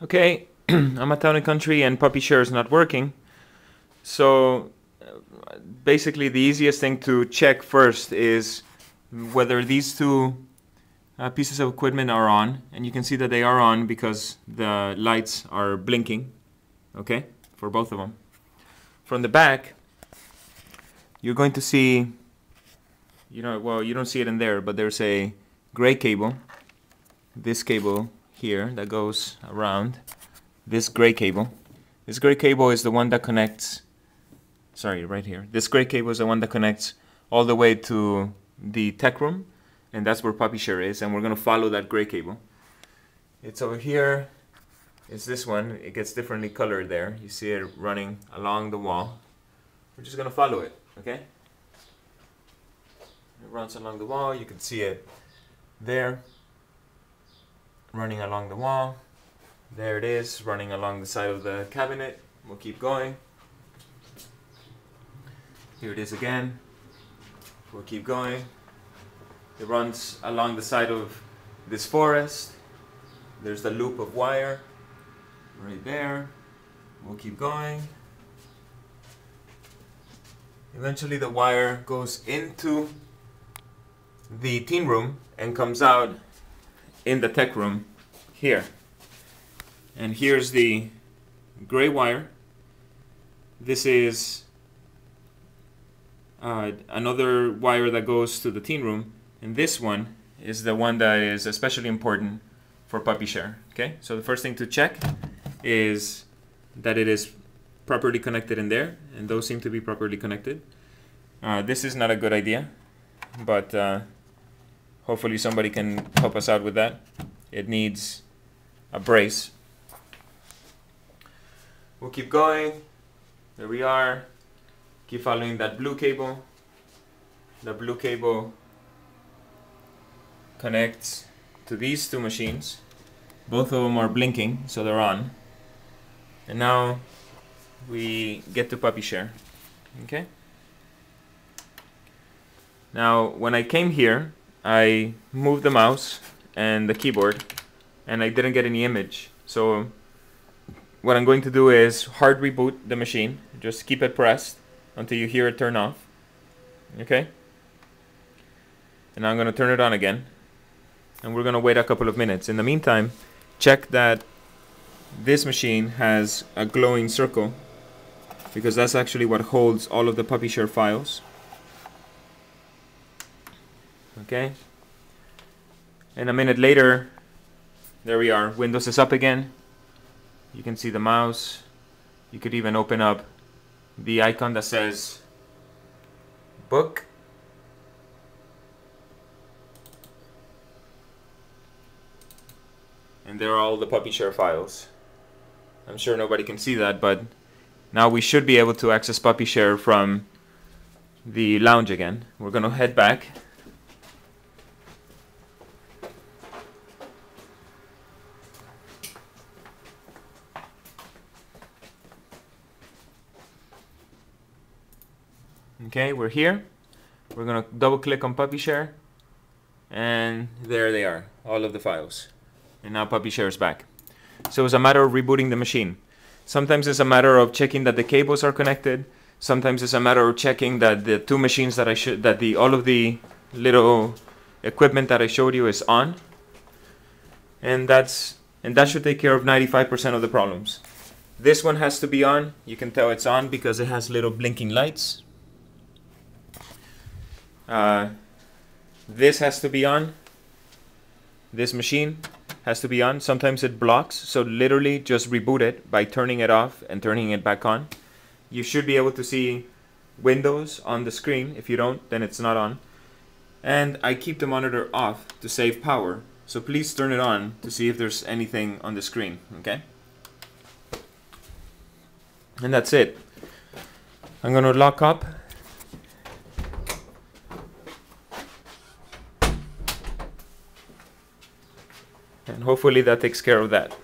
Okay, I'm at Town and Country and pshare is not working. So basically the easiest thing to check first is whether these two pieces of equipment are on, and you can see that they are on because the lights are blinking, okay, for both of them. From the back, you're going to see, well, you don't see it in there, but there's a gray cable, this cable here that goes around, this gray cable. This gray cable is the one that connects, right here. This gray cable is the one that connects all the way to the tech room, and that's where pshare is, and we're going to follow that gray cable. It's over here. It's this one. It gets differently colored there. You see it running along the wall. We're just going to follow it, okay? It runs along the wall. You can see it there, running along the wall. There it is, running along the side of the cabinet. We'll keep going. Here it is again. We'll keep going. It runs along the side of this forest. There's the loop of wire right there. We'll keep going. Eventually the wire goes into the teen room and comes out in the tech room here. And here's the gray wire. This is another wire that goes to the teen room, and this one is the one that is especially important for pshare. Okay, so the first thing to check is that it is properly connected in there, and those seem to be properly connected. This is not a good idea, but hopefully somebody can help us out with that. It needs a brace. We'll keep going. There we are. Keep following that blue cable. The blue cable connects to these two machines. Both of them are blinking, so they're on. And now we get to pshare. Okay? Now, when I came here, I moved the mouse and the keyboard, and I didn't get any image. So what I'm going to do is hard reboot the machine. Just keep it pressed until you hear it turn off. Okay? And now I'm going to turn it on again. And we're going to wait a couple of minutes. In the meantime, check that this machine has a glowing circle, because that's actually what holds all of the pshare files. Okay? And a minute later, there we are. Windows is up again. You can see the mouse. You could even open up the icon that says book. And there are all the pshare files. I'm sure nobody can see that, but now we should be able to access pshare from the lounge again. We're going to head back. Okay, we're here. We're going to double click on pshare, and there they are, all of the files. And now pshare is back. So it's a matter of rebooting the machine. Sometimes it's a matter of checking that the cables are connected. Sometimes it's a matter of checking that the two machines that all of the little equipment that I showed you is on. And that should take care of 95% of the problems. This one has to be on. You can tell it's on because it has little blinking lights. This has to be on. This machine has to be on. Sometimes it blocks, so literally just reboot it by turning it off and turning it back on. You should be able to see Windows on the screen. If you don't, then it's not on. And I keep the monitor off to save power, so please turn it on to see if there's anything on the screen, okay? And that's it. I'm gonna lock up. And hopefully that takes care of that.